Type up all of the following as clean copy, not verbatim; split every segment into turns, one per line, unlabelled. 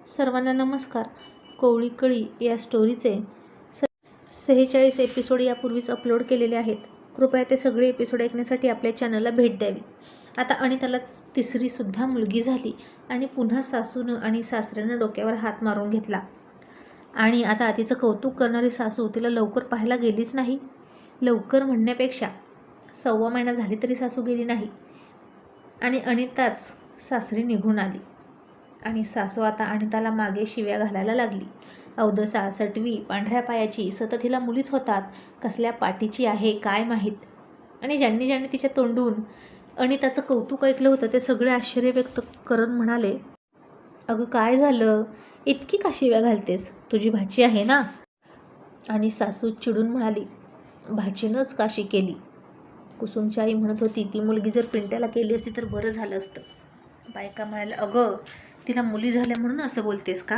सर्वांना नमस्कार. कोवळी कळी या स्टोरीचे 46 एपिसोड यापूर्वीच अपलोड केलेले आहेत. कृपया ते सगळे एपिसोड ऐकण्यासाठी आपल्या चॅनलला भेट द्यावी. आता अनिताला तिसरीसुद्धा मुलगी झाली आणि पुन्हा सासूनं आणि सासऱ्यानं डोक्यावर हात मारून घेतला. आणि आता तिचं कौतुक करणारी सासू तिला लवकर पाहायला गेलीच नाही. लवकर म्हणण्यापेक्षा 1.25 महिना झाली तरी सासू गेली नाही आणि अनिताच सासरी निघून आली. आणि सासू आता अनिताला मागे शिव्या घालायला लागली. अवदसा, सटवी, पांढऱ्या पायाची, सतत हिला मुलीच होतात, कसल्या पाठीची आहे काय माहीत. आणि ज्यांनी तिच्या तोंडून अनिताचं कौतुक ऐकलं होतं ते सगळे आश्चर्य व्यक्त करून म्हणाले, अगं काय झालं, इतकी का शिव्या घालतेस, तुझी भाची आहे ना. आणि सासू चिडून म्हणाली, भाचीनंच काशी केली. कुसुमची आई म्हणत होती, ती मुलगी जर पिंट्याला केली असती तर बरं झालं असतं. बायका म्हणाल्या, अगं तिला मुली झाल्या म्हणून असं बोलतेस का.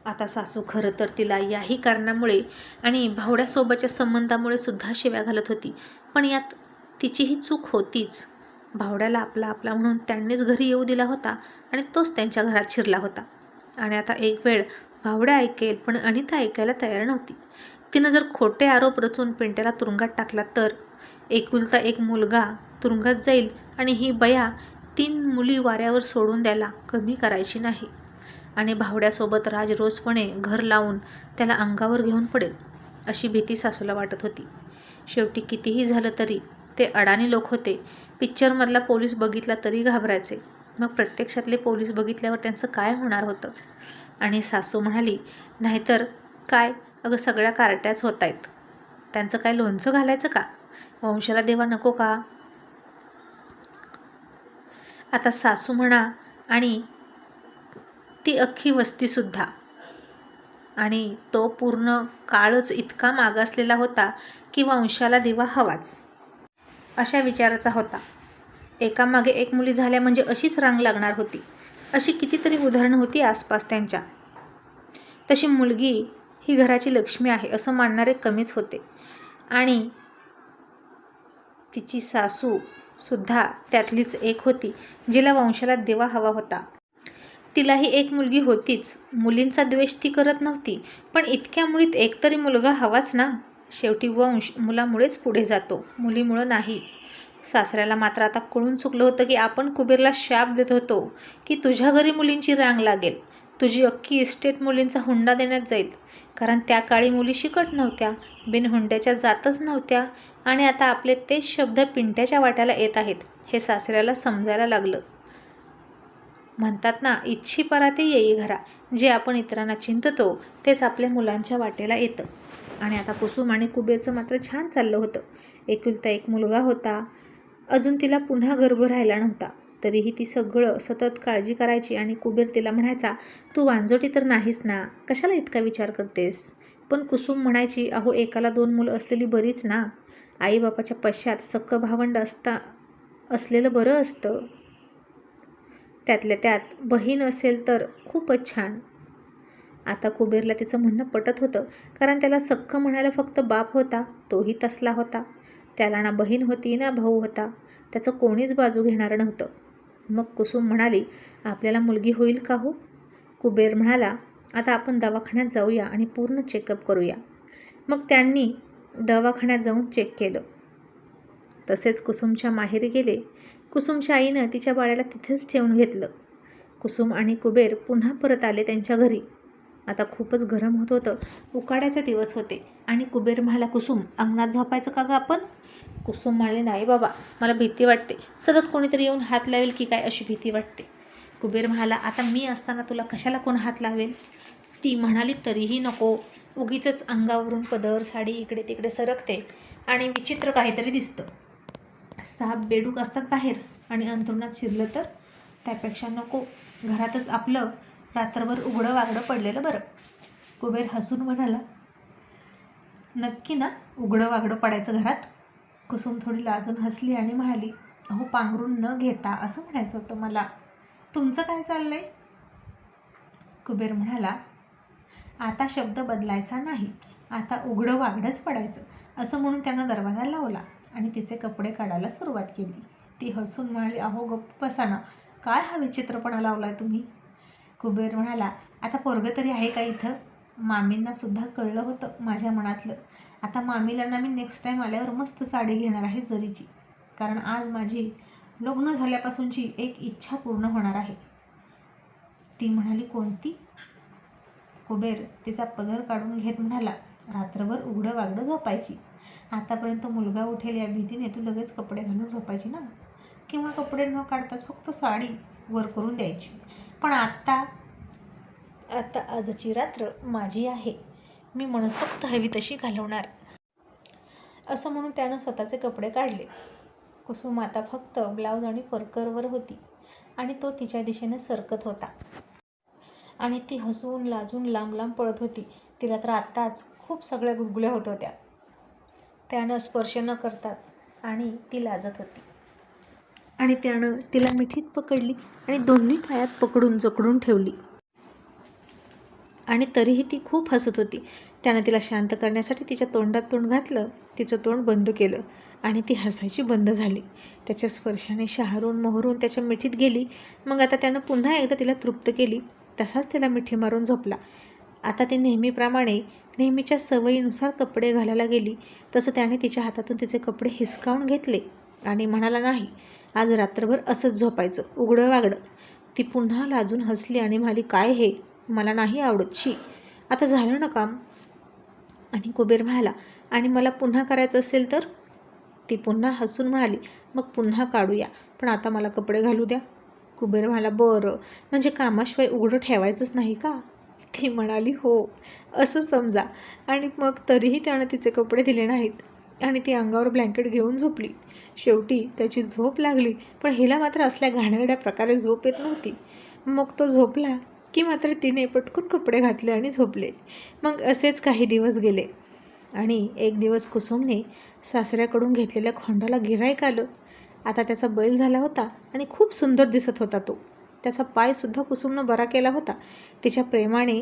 आता सासू खरं तर तिला याही कारणामुळे आणि भावड्यासोबतच्या संबंधामुळे सुद्धा शिव्या घालत होती. पण यात तिचीही चूक होतीच. भावड्याला आपला म्हणून त्यांनीच घरी येऊ दिला होता आणि तोच त्यांच्या घरात शिरला होता. आणि आता एक वेळ भावड्या ऐकेल पण अनिता ऐकायला तयार नव्हती. तिनं जर खोटे आरोप रचून पिंट्याला तुरुंगात टाकला तर एकुलता एक मुलगा तुरुंगात जाईल आणि ही बया 3 मुली वाऱ्यावर सोडून द्यायला कमी करायची नाही. आणि भावड्यासोबत राजरोसपणे घर लावून त्याला अंगावर घेऊन पडेल अशी भीती सासूला वाटत होती. शेवटी कितीही झालं तरी ते अडाणी लोक होते. पिक्चरमधला पोलीस बघितला तरी घाबरायचे, मग प्रत्यक्षातले पोलीस बघितल्यावर त्यांचं काय होणार होतं. आणि सासू म्हणाली, नाहीतर काय, अगं सगळ्या कार्ट्याच होत आहेत, त्यांचं काय लोणचं घालायचं का, वंशाला देवा नको का. आता सासू म्हणा आणि ती अख्खी वस्तीसुद्धा, आणि तो पूर्ण काळच इतका मागासलेला होता की वंशाला दिवा हवाच अशा विचाराचा होता. एकामागे एक मुली झाल्या म्हणजे अशीच रांग लागणार होती. अशी कितीतरी उदाहरणं होती आसपास त्यांच्या. तशी मुलगी ही घराची लक्ष्मी आहे असं मानणारे कमीच होते. आणि तिची सासू सुद्धा त्यातलीच एक होती जिला वंशाला दिवा हवा होता. तिलाही एक मुलगी होतीच. मुलींचा द्वेष ती करत नव्हती, पण इतक्या मुलीत एकतरी मुलगा हवाच ना. शेवटी वंश मुलामुळेच पुढे जातो, मुलीमुळं नाही. सासऱ्याला मात्र आता कळून चुकलं होतं की आपण कुबेरला शाप देत होतो की तुझ्या घरी मुलींची रांग लागेल, तुझी अख्खी इस्टेट मुलींचा हुंडा देण्यात जाईल. कारण त्या काळी मुली शिकत नव्हत्या, बिनहुंड्याच्या जातच नव्हत्या. आणि आता आपले तेच शब्द पिंट्याच्या वाट्याला येत आहेत हे सासऱ्याला समजायला लागलं. म्हणतात ना, इच्छी पराते येई घरा. जे आपण इतरांना चिंततो तेच आपल्या मुलांच्या वाटेला येतं. आणि आता कुसुम आणि कुबेरचं मात्र छान चाललं होतं. एकुलता एक मुलगा होता, अजून तिला पुन्हा गर्भ राहिला नव्हता. तरीही ती सगळं सतत काळजी करायची. आणि कुबेर तिला म्हणायचा, तू वांजोटी तर नाहीस ना, कशाला इतका विचार करतेस. पण कुसुम म्हणायची, अहो एकाला 2 मुलं असलेली बरीच ना, आईबापाच्या पश्चात सक्कं भावंड असलेलं बरं असतं. त्यातल्या त्यात बहीण असेल तर खूपच छान. आता कुबेरला तिचं म्हणणं पटत होतं, कारण त्याला सक्कं म्हणायला फक्त बाप होता, तोही तसला होता. त्याला ना बहीण होती ना भाऊ होता, त्याचं कोणीच बाजू घेणारं नव्हतं. मग कुसुम म्हणाली, आपल्याला मुलगी होईल का हो. कुबेर म्हणाला, आता आपण दवाखान्यात जाऊया आणि पूर्ण चेकअप करूया. मग त्यांनी दवाखान्यात जाऊन चेक केलं. तसेच कुसुमच्या माहेरी गेले. कुसुमच्या आईनं तिच्या बाळाला तिथेच ठेवून घेतलं. कुसुम आणि कुबेर पुन्हा परत आले त्यांच्या घरी. आता खूपच गरम होत होतं. उकाड्याचे दिवस होते. आणि कुबेर म्हणाला, कुसुम अंगणात झोपायचं का गं आपण. कुसुम म्हणाले, नाही बाबा, मला भीती वाटते, सतत कोणीतरी येऊन हात लावेल की काय अशी भीती वाटते. कुबेर म्हणाला, आता मी असताना तुला कशाला कोण हात लावेल. ती म्हणाली, तरीही नको, उगीचच अंगावरून पदर साडी इकडे तिकडे सरकते आणि विचित्र काहीतरी दिसतं. साप बेडूक असतात बाहेर आणि अंथरुणात शिरलं तर त्यापेक्षा नको, घरातच आपलं रात्रभर उघडं वागडं पडलेलं बरं. कुबेर हसून म्हणाला, नक्की ना उघडं वागडं पडायचं घरात. कुसुम थोडी लाजून हसली आणि म्हणाली, अहो पांघरून न घेता असं म्हणायचं होतं मला, तुमचं काय चाललंय. कुबेर म्हणाला, आता शब्द बदलायचा नाही, आता उघडं वागडंच पडायचं. असं म्हणून त्यानं दरवाजा लावला आणि तिचे कपडे काढायला सुरुवात केली. ती हसून म्हणाली, अहो गप्प बसा ना, काय हा विचित्रपणा लावला आहे तुम्ही? कुबेर म्हणाला, आता पोरगं तरी आहे का इथं? मामींनासुद्धा कळलं होतं माझ्या मनातलं. आता मामीला ना मी नेक्स्ट टाईम आल्यावर मस्त साडी घेणार आहे जरीची, कारण आज माझी लग्न झाल्यापासूनची एक इच्छा पूर्ण होणार आहे. ती म्हणाली, कोणती? कुबेर तिचा पदर काढून घेत म्हणाला, रात्रभर उघडं वागडं झोपायची. आतापर्यंत मुलगा उठेल या भीतीने तू लगेच कपडे घालून झोपायची ना, किंवा कपडे न काढताच फक्त साडी वर करून द्यायची. पण आता आजची रात्र माझी आहे, मी मनसोक्त हवी तशी घालवणार. असं म्हणून त्यानं स्वतःचे कपडे काढले. कुसुम आता फक्त ब्लाऊज आणि परकरवर होती आणि तो तिच्या दिशेने सरकत होता आणि ती हसून लाजून लांब लांब पळत होती. तिला तर आत्ताच खूप सगळ्या गुदगुल्या होत होत्या. त्यानं स्पर्श न करताच आणि ती लाजत होती. आणि त्यानं तिला मिठीत पकडली आणि दोन्ही पायात पकडून जकडून ठेवली. आणि तरीही ती खूप हसत होती. त्यानं तिला शांत करण्यासाठी तिच्या तोंडात तोंड घातलं, तिचं तोंड बंद केलं आणि ती हसायची बंद झाली. त्याच्या स्पर्शाने शहारून मोहरून त्याच्या मिठीत गेली. मग आता त्यानं पुन्हा एकदा तिला तृप्त केली. तसाच तिला मिठी मारून झोपला. आता ती नेहमीप्रमाणे नेहमीच्या सवयीनुसार कपडे घालायला गेली. तसं त्याने तिच्या हातातून तिचे कपडे हिसकावून घेतले आणि म्हणाला, नाही, आज रात्रभर असंच झोपायचं, उघडं वागडं. ती पुन्हा लाजून हसली आणि म्हणाली, काय हे, मला नाही आवडत, शी, आता झालं ना काम. आणि कुबेर म्हणाला, आणि मला पुन्हा करायचं असेल तर? ती पुन्हा हसून म्हणाली, मग पुन्हा काढूया, पण आता मला कपडे घालू द्या. कुबेर म्हणाला, बरं, म्हणजे कामाशिवाय उघडं ठेवायचंच नाही का? ती म्हणाली, हो, असं समजा. आणि मग तरीही त्यानं तिचे कपडे दिले नाहीत आणि ती अंगावर ब्लँकेट घेऊन झोपली. शेवटी त्याची झोप लागली, पण हिला मात्र असल्या घाणेरड्या प्रकारे झोप येत नव्हती. मग तो झोपला की मात्र तिने पटकन कपडे घातले आणि झोपले. मग असेच काही दिवस गेले आणि एक दिवस कुसुमने सासऱ्याकडून घेतलेल्या खोंडाला गिऱ्हाईक आलं. आता त्याचा बैल झाला होता आणि खूप सुंदर दिसत होता तो. त्याचा पायसुद्धा कुसुमनं बरा केला होता. तिच्या प्रेमाने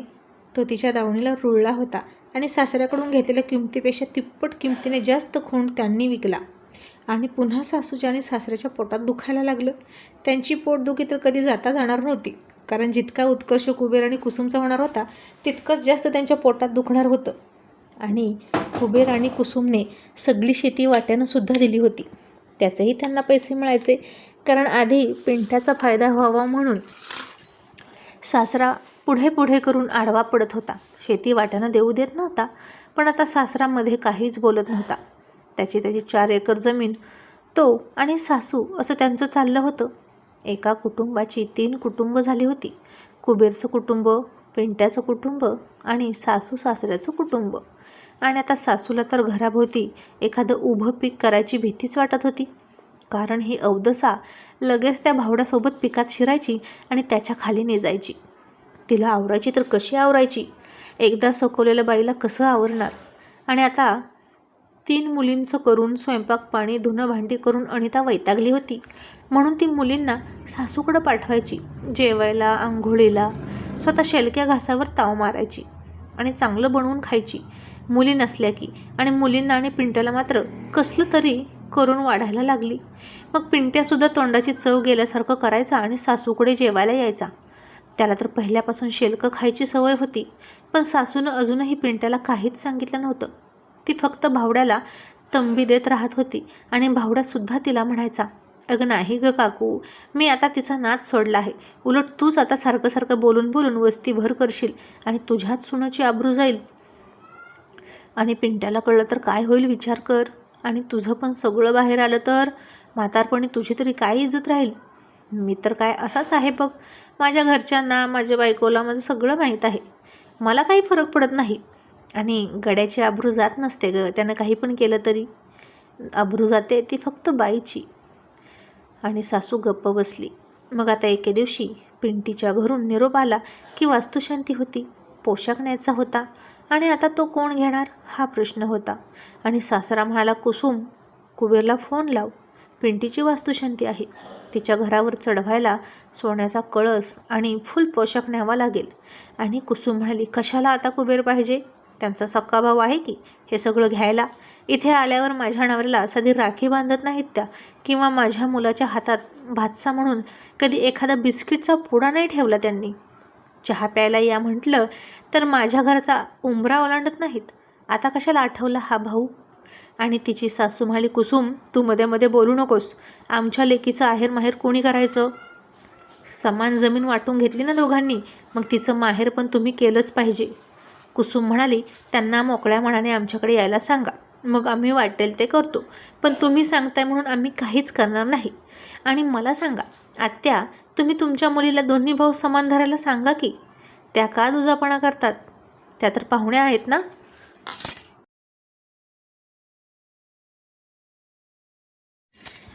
तो तिच्या दावणीला रुळला होता आणि सासऱ्याकडून घेतलेल्या किमतीपेक्षा तिप्पट किमतीने जास्त खोंड त्यांनी विकला. आणि पुन्हा सासूच्या आणि सासऱ्याच्या पोटात दुखायला लागलं. त्यांची पोटदुखी तर कधी जाता जाणार नव्हती, कारण जितका उत्कर्ष कुबेर आणि कुसुमचा होणार होता तितकंच जास्त त्यांच्या पोटात दुखणार होतं. आणि कुबेर आणि कुसुमने सगळी शेती वाट्यानं सुद्धा दिली होती. त्याचेही त्यांना पैसे मिळायचे, कारण आधी पिंट्याचा फायदा व्हावा म्हणून सासरा पुढे पुढे करून आडवा पडत होता. शेती वाट्यानं देऊ देत नव्हता, पण आता सासरामध्ये काहीच बोलत नव्हता. त्याची 4 एकर जमीन, तो आणि सासू असं त्यांचं चाललं होतं. एका कुटुंबाची 3 कुटुंब झाली होती. कुबेरचं कुटुंब, पिंट्याचं कुटुंब आणि सासू सासऱ्याचं कुटुंब. आणि आता सासूला तर घराभोवती एखादं उभं पीक करायची भीतीच वाटत होती, कारण ही अवदसा लगेच त्या भावड्यासोबत पिकात शिरायची आणि त्याच्या खाली निजायची. तिला आवरायची तर कशी आवरायची? एकदा सखवलेल्या बाईला कसं आवरणार? आणि आता 3 मुलींचं करून स्वयंपाक पाणी धुणं भांडी करून अनिता वैतागली होती. म्हणून ती मुलींना सासूकडं पाठवायची जेवायला, आंघोळीला. स्वतः शेलक्या घासावर ताव मारायची आणि चांगलं बनवून खायची मुली नसल्या की. आणि मुलींना आणि पिंट्याला मात्र कसलं तरी करून वाढायला लागली. मग पिंट्यासुद्धा तोंडाची चव गेल्यासारखं करायचा आणि सासूकडे जेवायला यायचा. त्याला तर पहिल्यापासून शेलकं खायची सवय होती, पण सासूनं अजूनही पिंट्याला काहीच सांगितलं नव्हतं. ती फक्त भावड्याला तंबी देत राहत होती आणि भावड्यासुद्धा तिला म्हणायचा, अगं नाही गं काकू, मी आता तिचा नाद सोडला आहे. उलट तूच आता सारखं सारखं बोलून बोलून वस्ती भर करशील आणि तुझ्याच सुनाची आबरू जाईल. आणि पिंट्याला कळलं तर काय होईल विचार कर. आणि तुझं पण सगळं बाहेर आलं तर म्हातारपणी तुझी तरी काय इज्जत राहील? मी तर काय असाच आहे बघ. माझ्या घरच्यांना, माझ्या बायकोला माझं सगळं माहीत आहे. मला काही फरक पडत नाही. आणि गड्याची आबरू जात नसते गं, त्यानं काही पण केलं तरी. आबरू जाते ती फक्त बाईची. आणि सासू गप्प बसली. मग आता एके दिवशी पिंटीच्या घरून निरोप आला की वास्तुशांती होती, पोशाख न्यायचा होता. आणि आता तो कोण घेणार हा प्रश्न होता. आणि सासरा म्हणाला, कुसुम, कुबेरला फोन लाव, पिंटीची वास्तुशांती आहे. तिच्या घरावर चढवायला सोन्याचा कळस आणि फुल पोशाख न्यावा लागेल. आणि कुसुम म्हणाली, कशाला आता कुबेर पाहिजे? त्यांचा सक्का भाऊ आहे की हे सगळं घ्यायला? इथे आल्यावर माझ्या नवऱ्याला साधी राखी बांधत नाहीत त्या, किंवा माझ्या मुलाच्या हातात भातसा म्हणून कधी एखादा बिस्किटचा पुडा नाही ठेवला त्यांनी. चहा प्यायला या म्हटलं तर माझ्या घराचा उंबरा ओलांडत नाहीत. आता कशाला आठवला हा भाऊ? आणि तिची सासू म्हणाली, कुसुम तू मध्ये मध्ये बोलू नकोस. आमच्या लेकीचं आहेर माहेर कोणी करायचं? समान जमीन वाटून घेतली ना दोघांनी, मग तिचं माहेर पण तुम्ही केलंच पाहिजे. कुसुम म्हणाली, त्यांना मोकळ्या मनाने आमच्याकडे यायला सांगा, मग आम्ही वाटेल ते करतो. पण तुम्ही सांगताय म्हणून आम्ही काहीच करणार नाही. आणि मला सांगा आत्या, तुम्ही तुमच्या मुलीला दोन्ही भाऊ समान धरायला सांगा की. त्या का दुजापणा करतात? त्या तर पाहुण्या आहेत ना.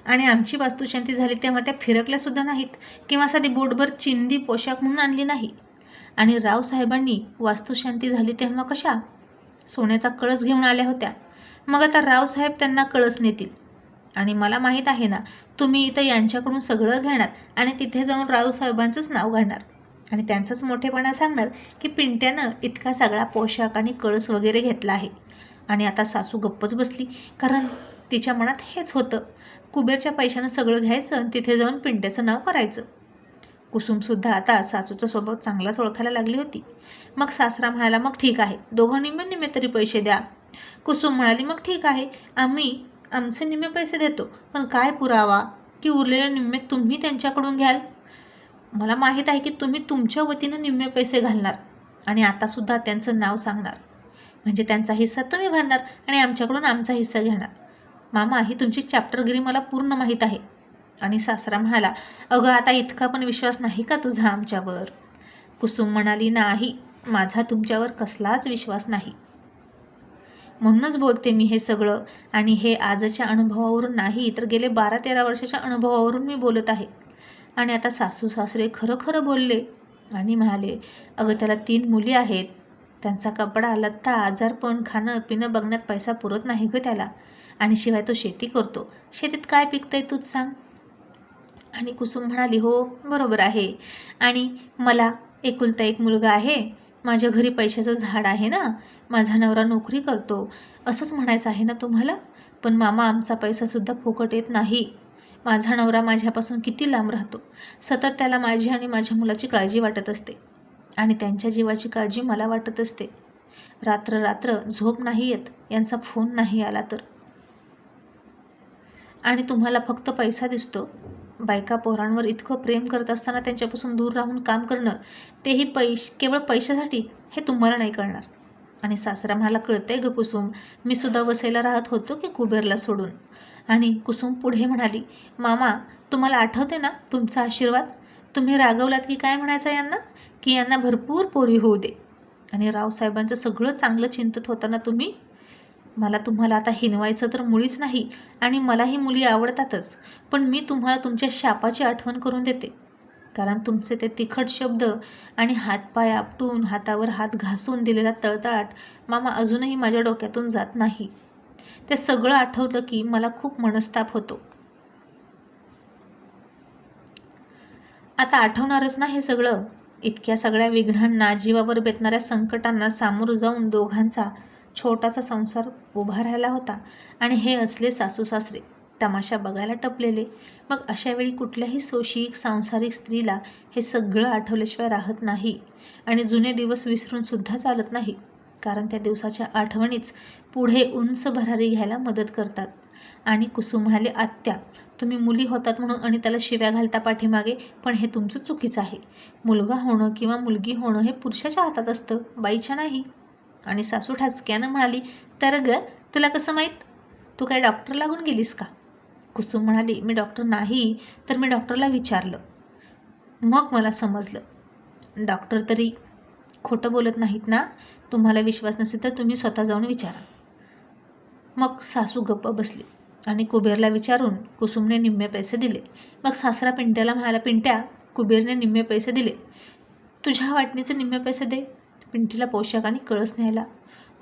आणि आमची वास्तुशांती झाली तेव्हा त्या फिरकल्यासुद्धा नाहीत, किंवा साधी बोटभर चिंदी पोशाख म्हणून आणली नाही. आणि रावसाहेबांनी वास्तुशांती झाली तेव्हा कशा सोन्याचा कळस घेऊन आल्या होत्या. मग आता रावसाहेब त्यांना कळस नेतील. आणि मला माहीत आहे ना, तुम्ही इथं यांच्याकडून सगळं घेणार आणि तिथे जाऊन रावसाहेबांचंच नाव घालणार आणि त्यांचाच मोठेपणा सांगणार की पिंट्यानं इतका सगळा पोशाख आणि कळस वगैरे घेतला आहे. आणि आता सासू गप्पच बसली, कारण तिच्या मनात हेच होतं, कुबेरच्या पैशानं सगळं घ्यायचं आणि तिथे जाऊन पिंट्याचं नाव करायचं. कुसुमसुद्धा आता सासूचा स्वभाव चांगलाच ओळखायला लागली होती. मग सासरा म्हणाला, मग ठीक आहे, दोघं निम्मे निम्मे तरी पैसे द्या. कुसुम म्हणाली, मग ठीक आहे, आम्ही आमचे निम्मे पैसे देतो, पण काय पुरावा की उरलेले निम्मे तुम्ही त्यांच्याकडून घ्याल? मला माहीत आहे की तुम्ही तुमच्या वतीनं निम्मे पैसे घालणार आणि आतासुद्धा त्यांचं नाव सांगणार, म्हणजे त्यांचा हिस्सा तुम्ही भरणार आणि आमच्याकडून आमचा हिस्सा घेणार. मामा, ही तुमची चॅप्टरगिरी मला पूर्ण माहीत आहे. आणि सासरा म्हणाला, अगं आता इतका पण विश्वास नाही का तुझा आमच्यावर? कुसुम म्हणाली, नाही, माझा तुमच्यावर कसलाच विश्वास नाही. म्हणूनच बोलते मी हे सगळं, आणि हे आजच्या अनुभवावरून नाही तर गेले 12-13 वर्षाच्या अनुभवावरून मी बोलत आहे. आणि आता सासू सासरे खरं खरं बोलले आणि म्हणाले, अगं त्याला 3 मुली आहेत, त्यांचा कपडा लत्ता आजारपण खाणं पिणं बघण्यात पैसा पुरत नाही गं त्याला. आणि शिवाय तो शेती करतो, शेतीत काय पिकतंय तूच सांग. आणि कुसुम म्हणाली, हो बरोबर आहे, आणि मला एकुलता एक मुलगा आहे, माझ्या घरी पैशाचं झाड आहे ना, माझा नवरा नोकरी करतो, असंच म्हणायचं आहे ना तुम्हाला? पण मामा, आमचा पैसासुद्धा फुकट येत नाही. माझा नवरा माझ्यापासून किती लांब राहतो, सतत त्याला माझी आणि माझ्या मुलाची काळजी वाटत असते आणि त्यांच्या जीवाची काळजी मला वाटत असते. रात्र रात्र झोप नाही येत यांचा फोन नाही आला तर. आणि तुम्हाला फक्त पैसा दिसतो. बायका पोरांवर इतकं प्रेम करत असताना त्यांच्यापासून दूर राहून काम करणं, तेही केवळ पैशासाठी, हे तुम्हाला नाही कळणार. आणि सासरा म्हणाला, कळतंय ग कुसुम, मी सुद्धा वसईला राहत होतो की कुबेरला सोडून. आणि कुसुम पुढे म्हणाली, मामा तुम्हाला आठवते ना तुमचा आशीर्वाद? तुम्ही रागवलात की काय म्हणायचं यांना, की यांना भरपूर पोरी होऊ दे. आणि रावसाहेबांचं सगळं चांगलं चिंतत होताना तुम्ही. मला तुम्हाला आता हिनवायचं तर मुळीच नाही, आणि मलाही मुली आवडतातच, पण मी तुम्हाला तुमच्या शापाची आठवण करून देते. कारण तुमचे ते तिखट शब्द आणि हातपाय आपटून हातावर हात घासून दिलेला तळतळाट मामा अजूनही माझ्या डोक्यातून जात नाही. ते सगळं आठवलं की मला खूप मनस्ताप होतो. आता आठवणारच ना हे सगळं. इतक्या सगळ्या विघ्नांना, जीवावर बेतणाऱ्या संकटांना सामोरं जाऊन दोघांचा छोटासा संसार उभा राहिला होता, आणि हे असले सासू सासरे तमाशा बघायला टपलेले. मग अशावेळी कुठल्याही सोशिक सांसारिक स्त्रीला हे सगळं आठवल्याशिवाय राहत नाही, आणि जुने दिवस विसरूनसुद्धा चालत नाही, कारण त्या दिवसाच्या आठवणीच पुढे उंच भरारी घ्यायला मदत करतात. आणि कुसुम म्हणाले, आत्या तुम्ही मुली होतात म्हणून आणि त्याला शिव्या घालता पाठीमागे, पण हे तुमचं चुकीचं आहे. मुलगा होणं किंवा मुलगी होणं हे पुरुषाच्या हातात असतं, बाईच्या नाही. आणि सासू ठाचक्यानं म्हणाली, तर ग तुला कसं माहीत? तू काय डॉक्टर लागून गेलीस का? कुसुम म्हणाली, मी डॉक्टर नाही, तर मी डॉक्टरला विचारलं, मग मला समजलं. डॉक्टर तरी खोटं बोलत नाहीत ना. तुम्हाला विश्वास नसेल तर तुम्ही स्वतः जाऊन विचारा. मग सासू गप्प बसली आणि कुबेरला विचारून कुसुमने निम्मे पैसे दिले. मग सासरा पिंट्याला म्हणाला, पिंट्या कुबेरने निम्मे पैसे दिले, तुझ्या वाटणीचे निम्मे पैसे दे पिंटीला पोशाख आणि कळस न्यायला.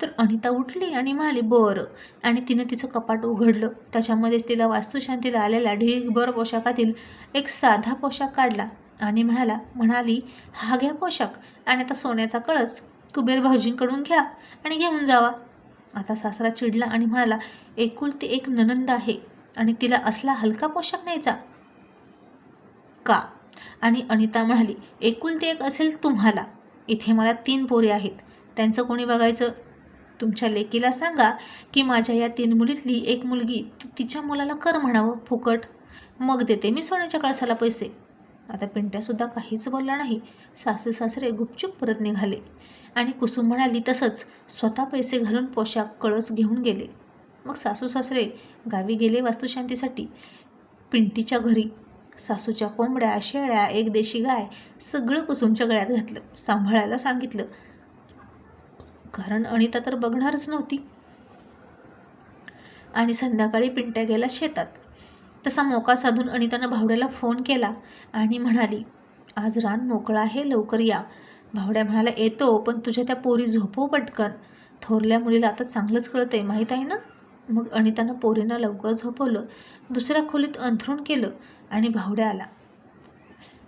तर अनिता उठली आणि म्हणाली, बरं. आणि तिनं तिचं कपाट उघडलं, त्याच्यामध्येच तिला वास्तुशांतीला आलेल्या ढीगभर पोशाखातील एक साधा पोशाख काढला आणि म्हणाली, हा घ्या पोशाख, आणि आता सोन्याचा कळस कुबेर भाऊजींकडून घ्या आणि घेऊन जावा. आता सासरा चिडला आणि म्हणाला, एकुलती एक नणंद आहे आणि तिला असला हलका पोशाख न्यायचा का? आणि अनिता म्हणाली, एकुलती एक असेल तुम्हाला, इथे मला 3 पोरी आहेत, त्यांचं कोणी बघायचं? तुमच्या लेकीला सांगा की माझ्या या 3 मुलीतली एक मुलगी तिच्या मुलाला कर म्हणावं फुकट, मग देते मी सोन्याच्या कळसाला पैसे. आता पिंट्यासुद्धा काहीच बोलला नाही. सासू सासरे गुपचूप परत निघाले आणि कुसुम म्हणाली तसंच स्वतः पैसे घालून पोशाख कळस घेऊन गेले. मग सासू सासरे गावी गेले वास्तुशांतीसाठी. पिंटीच्या घरी सासूच्या कोंबड्या, शेळ्या, एक देशी गाय सगळं कुसुमच्या गळ्यात घातलं, सांभाळायला सांगितलं, कारण अनिता तर बघणारच नव्हती. आणि संध्याकाळी पिंट्या गेला शेतात. तसा मोका साधून अनितानं भावड्याला फोन केला आणि म्हणाली, आज रान मोकळं आहे, लवकर या. भावड्या म्हणाला, येतो, पण तुझ्या त्या पोरी झोपव पटकन. थोरल्या मुलीला आता चांगलंच कळतंय, माहीत आहे ना. मग अनितानं पोरीनं लवकर झोपवलं, दुसऱ्या खोलीत अंथरूण केलं आणि भावड्या आला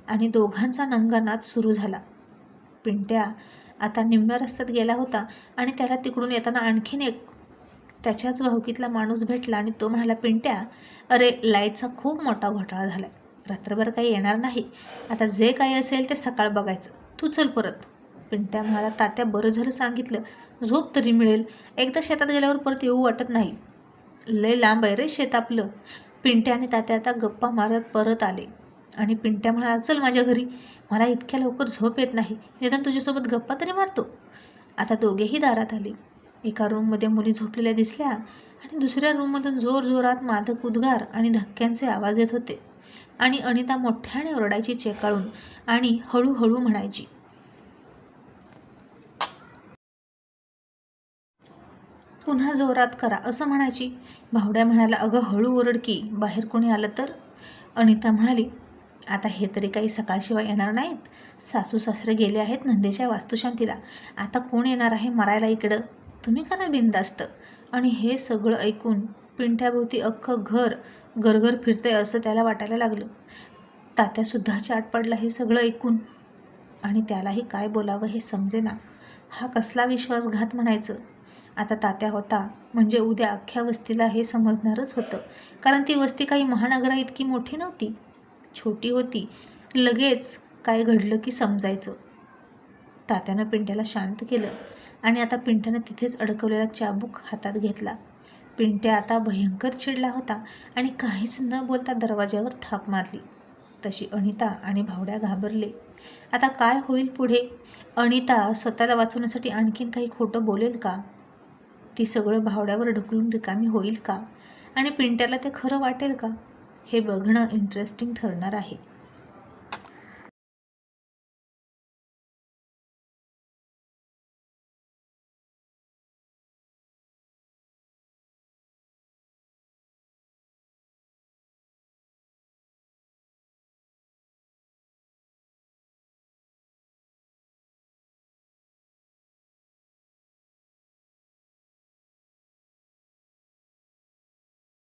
आणि दोघांचा नंगानाद सुरू झाला. पिंट्या आता निम्म्या रस्त्यात गेला होता आणि त्याला तिकडून येताना आणखीन एक त्याच्याच भावकीतला माणूस भेटला आणि तो म्हणाला, पिंट्या, अरे लाईटचा खूप मोठा घोटाळा झाला आहे, रात्रभर काही येणार नाही, आता जे काही असेल ते सकाळ बघायचं, तू चल परत. पिंट्या म्हणाला, तात्या बरं झालं सांगितलं, झोप तरी मिळेल, एकदा शेतात गेल्यावर परत येऊ वाटत नाही, लय लांब आहे रे शेत आपलं. पिंट्या आणि तात्या आता गप्पा मारत परत आले आणि पिंट्या म्हणाला, चल माझ्या घरी, मला इतक्या लवकर झोप येत नाही, निदान तुझ्यासोबत गप्पा तरी मारतो. आता दोघेही दारात आले. एका रूममध्ये मुली झोपलेल्या दिसल्या आणि दुसऱ्या रूममधून जोरजोरात मादक उद्गार आणि धक्क्यांचे आवाज येत होते आणि अनिता मोठ्याने ओरडायची चेकाळून आणि हळूहळू म्हणायची, पुन्हा जोरात करा असं म्हणायची. भावड्या म्हणाला, अगं हळू ओरड की, बाहेर कोणी आलं तर. अनिता म्हणाली, आता हे तरी काही सकाळशिवाय येणार नाहीत, सासू सासरे गेले आहेत नंदेच्या वास्तुशांतीला, आता कोण येणार आहे मारायला इकडं, तुम्ही करा बिनधास्त. आणि हे सगळं ऐकून पिंट्याभोवती अख्खं घर गरगर फिरतंय असं त्याला वाटायला लागलं. तात्यासुद्धा चाट पडला हे सगळं ऐकून आणि त्यालाही काय बोलावं हे समजेना. हा कसला विश्वासघात म्हणायचं. आता तात्या होता म्हणजे उद्या अख्ख्या वस्तीला हे समजणारच होतं, कारण ती वस्ती काही महानगरा इतकी मोठी नव्हती, छोटी होती. लगेच काय घडलं की समजायचं. तात्यानं पिंट्याला शांत केलं आणि आता पिंट्यानं तिथेच अडकवलेला चाबूक हातात घेतला. पिंट्या आता भयंकर चिडला होता आणि काहीच न बोलता दरवाज्यावर थाप मारली. तशी अनिता आणि भावड्या घाबरले. आता काय होईल पुढे? अनिता स्वतःला वाचवण्यासाठी आणखीन काही खोटं बोलेल का? ती सगळं भावड्यावर ढकलून रिकामी होईल का? आणि पिंट्याला ते खरं वाटेल का? हे बघणं इंटरेस्टिंग ठरणार आहे.